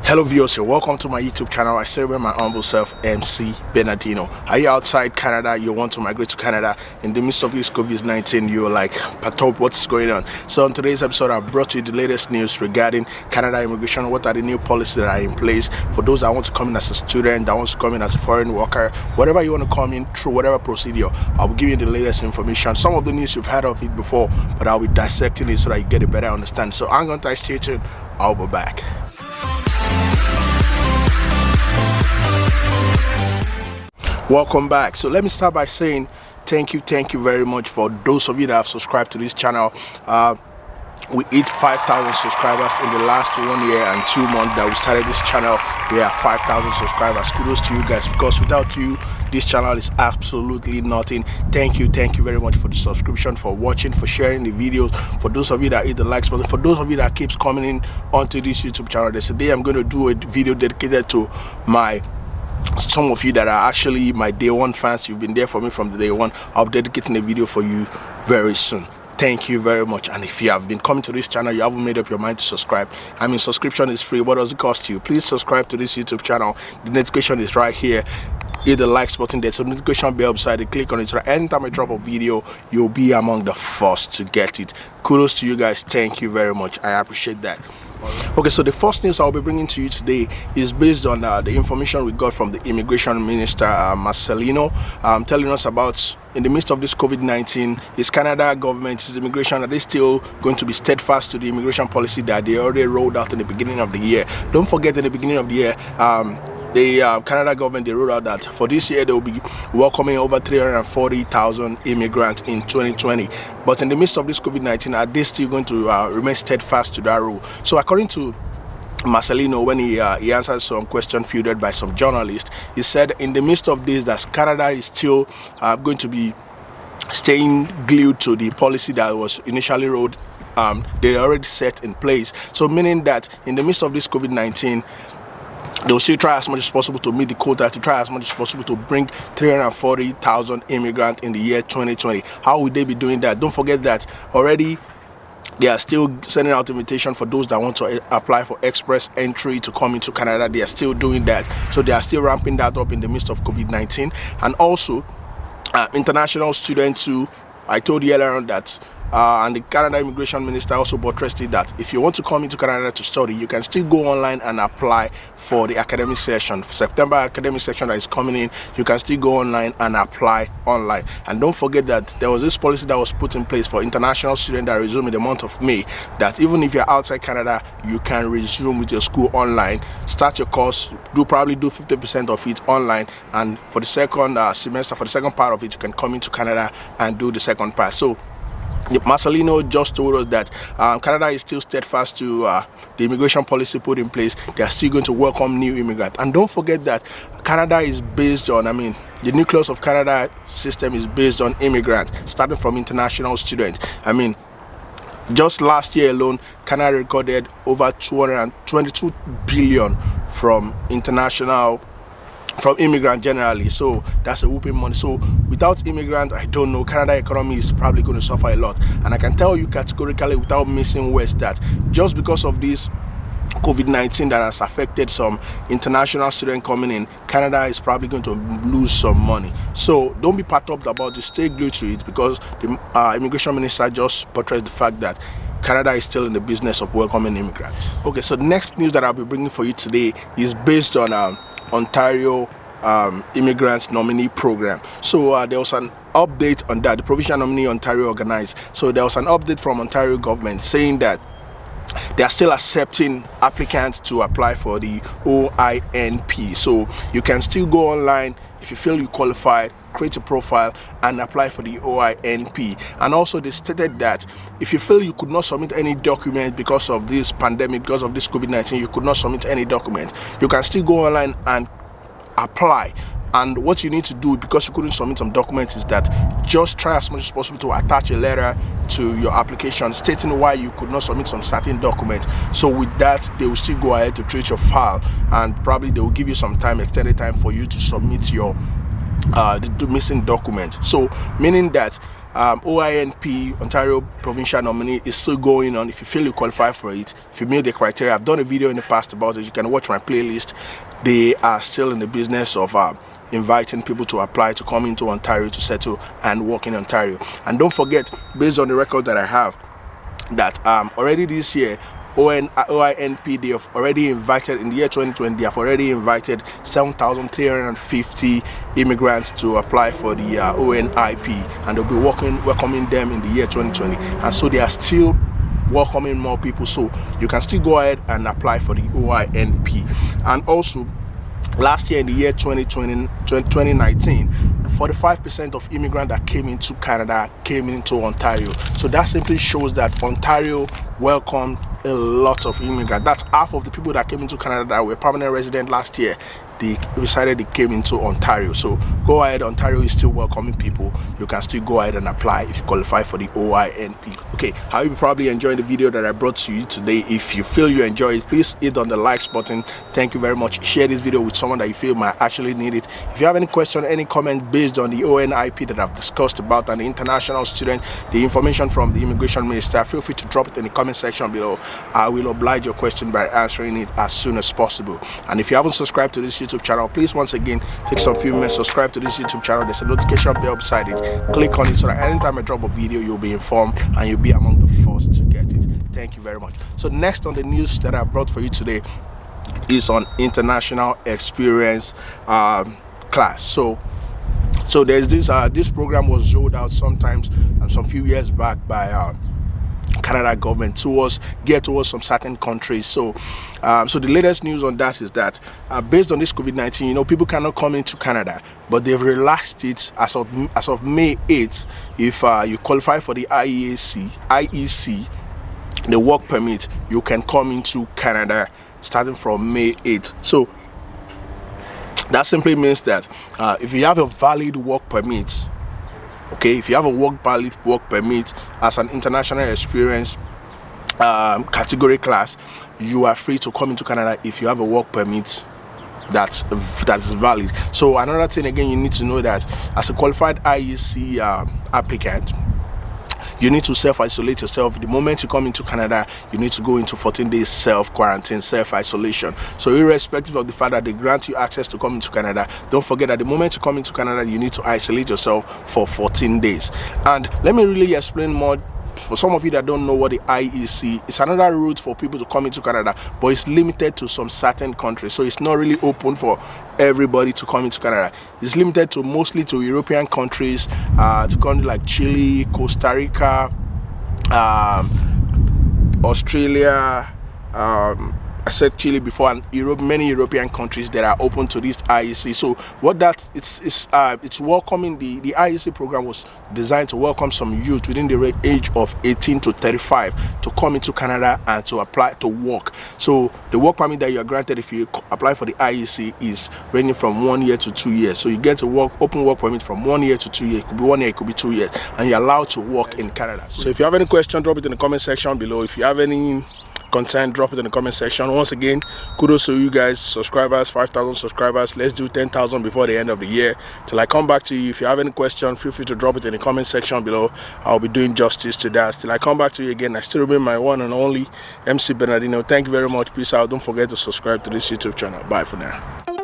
Hello viewers, welcome to my YouTube channel. I celebrate my humble self, MC Bernardino. Are you outside Canada? You want to migrate to Canada? In the midst of this COVID-19, you're like, perturbed, what's going on? So on today's episode, I brought you the latest news regarding Canada immigration. What are the new policies that are in place for those that want to come in as a student, that wants to come in as a foreign worker, whatever you want to come in through, whatever procedure. I'll be giving you the latest information. Some of the news you've heard of it before, but I'll be dissecting it so that you get a better understanding. So I'm going to stay tuned. I'll be back. Welcome back. So let me start by saying thank you very much for those of you that have subscribed to this channel. We hit 5,000 subscribers in the last 1 year and 2 months that we started this channel. We have 5,000 subscribers. Kudos to you guys, because without you, this channel is absolutely nothing. Thank you very much for the subscription, for watching, for sharing the videos, for those of you that hit the likes button, for those of you that keeps coming in onto this YouTube channel. There's a day I'm going to do a video dedicated to some of you that are actually my day one fans. You've been there for me from the day one. I'll be dedicating a video for you very soon. Thank you very much. And if you have been coming to this channel, you haven't made up your mind to subscribe. I mean, subscription is free. What does it cost you? Please subscribe to this YouTube channel. The notification is right here. Hit the likes button. There's a notification bell beside it. Click on it so that anytime I drop a video, you'll be among the first to get it. Kudos to you guys. Thank you very much. I appreciate that. Okay, so the first news I'll be bringing to you today is based on the information we got from the Immigration Minister, Marcelino, telling us about, in the midst of this COVID-19, is Canada government, is immigration, are they still going to be steadfast to the immigration policy that they already rolled out in the beginning of the year? Don't forget, in the beginning of the year, the Canada government, they rolled out that for this year they will be welcoming over 340,000 immigrants in 2020. But in the midst of this COVID-19, are they still going to remain steadfast to that rule? So according to Marcelino, when he answered some question fielded by some journalists, he said in the midst of this that Canada is still going to be staying glued to the policy that was initially rolled. They already set in place. So meaning that in the midst of this COVID-19, they'll still try as much as possible to meet the quota, to try as much as possible to bring 340,000 immigrants in the year 2020. How would they be doing that? Don't forget that already they are still sending out invitation for those that want to apply for express entry to come into Canada. They are still doing that. So they are still ramping that up in the midst of COVID-19. And also international students too. I told you earlier on that and the Canada Immigration Minister also buttressed it that if you want to come into Canada to study, you can still go online and apply for the academic session. September academic session that is coming in, you can still go online and apply online. And don't forget that there was this policy that was put in place for international students that resume in the month of May, that even if you're outside Canada, you can resume with your school online, start your course, probably do 50% of it online, and for the second semester, for the second part of it, you can come into Canada and do the second part. So Marcelino just told us that Canada is still steadfast to the immigration policy put in place. They are still going to welcome new immigrants. And don't forget that Canada is based on, the nucleus of Canada system is based on immigrants, starting from international students. Just last year alone, Canada recorded over 222 billion from immigrants generally. So that's a whooping money. So without immigrants, I don't know, Canada economy is probably going to suffer a lot. And I can tell you categorically without missing words that just because of this COVID-19 that has affected some international students coming in, Canada is probably going to lose some money. So don't be perturbed about this. Stay glued to it, because the immigration minister just buttressed the fact that Canada is still in the business of welcoming immigrants. Okay, so the next news that I'll be bringing for you today is based on Ontario Immigrant Nominee Program. So there was an update on that. The Provincial Nominee Ontario organized. So there was an update from Ontario government saying that they are still accepting applicants to apply for the OINP. So you can still go online if you feel you qualified, create a profile and apply for the OINP. And also they stated that if you feel you could not submit any document because of this pandemic, because of this COVID-19, you could not submit any document, you can still go online and apply. And what you need to do, because you couldn't submit some documents, is that just try as much as possible to attach a letter to your application stating why you could not submit some certain documents. So with that, they will still go ahead to treat your file, and probably they will give you some time, extended time, for you to submit your the missing document. So meaning that OINP, Ontario Provincial Nominee, is still going on. If you feel you qualify for it, if you meet the criteria, I've done a video in the past about it. You can watch my playlist. They are still in the business of inviting people to apply to come into Ontario to settle and work in Ontario. And don't forget, based on the record that I have, that already this year OINP, they have already invited, in the year 2020, they have already invited 7,350 immigrants to apply for the OINP, and they'll be welcoming them in the year 2020. And so they are still welcoming more people, so you can still go ahead and apply for the OINP. And also, last year in the year 2019, 45% of immigrants that came into Canada came into Ontario. So that simply shows that Ontario welcomed a lot of immigrants. That's half of the people that came into Canada that were permanent resident last year. They decided they came into Ontario. So go ahead, Ontario is still welcoming people. You can still go ahead and apply if you qualify for the OINP. Okay, how you probably enjoying the video that I brought to you today. If you feel you enjoy it, please hit on the likes button. Thank you very much. Share this video with someone that you feel might actually need it. If you have any question, any comment based on the OINP that I've discussed about and the international student, the information from the immigration minister, feel free to drop it in the comment section below. I will oblige your question by answering it as soon as possible. And if you haven't subscribed to this YouTube channel, please once again take some few minutes, subscribe to this YouTube channel. There's a notification bell beside it. Click on it so that anytime I drop a video, you'll be informed and you'll be among the first to get it. Thank you very much. So next on the news that I brought for you today is on international experience class. So there's this program was rolled out sometimes some few years back by Canada government geared towards some certain countries. So the latest news on that is that based on this COVID-19, people cannot come into Canada, but they've relaxed it as of May 8th. If you qualify for the IEC, the work permit, you can come into Canada starting from May 8th. So that simply means that if you have a valid work permit, okay, if you have a valid work permit as an international experience category class, you are free to come into Canada if you have a work permit that's valid. So another thing again, you need to know that as a qualified IEC applicant, you need to self-isolate yourself. The moment you come into Canada, you need to go into 14 days self-quarantine, self-isolation. So irrespective of the fact that they grant you access to come into Canada, don't forget that the moment you come into Canada, you need to isolate yourself for 14 days. And let me really explain more. For some of you that don't know what the IEC, it's another route for people to come into Canada, but it's limited to some certain countries. So it's not really open for everybody to come into Canada. It's limited to mostly to European countries, to countries like Chile, Costa Rica, Australia, I said Chile before, and many European countries that are open to this IEC. So what that it's welcoming. The IEC program was designed to welcome some youth within the age of 18 to 35 to come into Canada and to apply to work. So the work permit that you are granted if you apply for the IEC is ranging from 1 year to 2 years. So you get a open work permit from 1 year to 2 years. It could be 1 year, it could be 2 years, and you're allowed to work in Canada. So if you have any question, drop it in the comment section below. If you have any content, drop it in the comment section. Once again, kudos to you guys, subscribers, 5,000 subscribers. Let's do 10,000 before the end of the year. Till I come back to you, if you have any question, feel free to drop it in the comment section below. I'll be doing justice to that. Till I come back to you again, I still remain my one and only MC Bernardino. Thank you very much. Peace out. Don't forget to subscribe to this YouTube channel. Bye for now.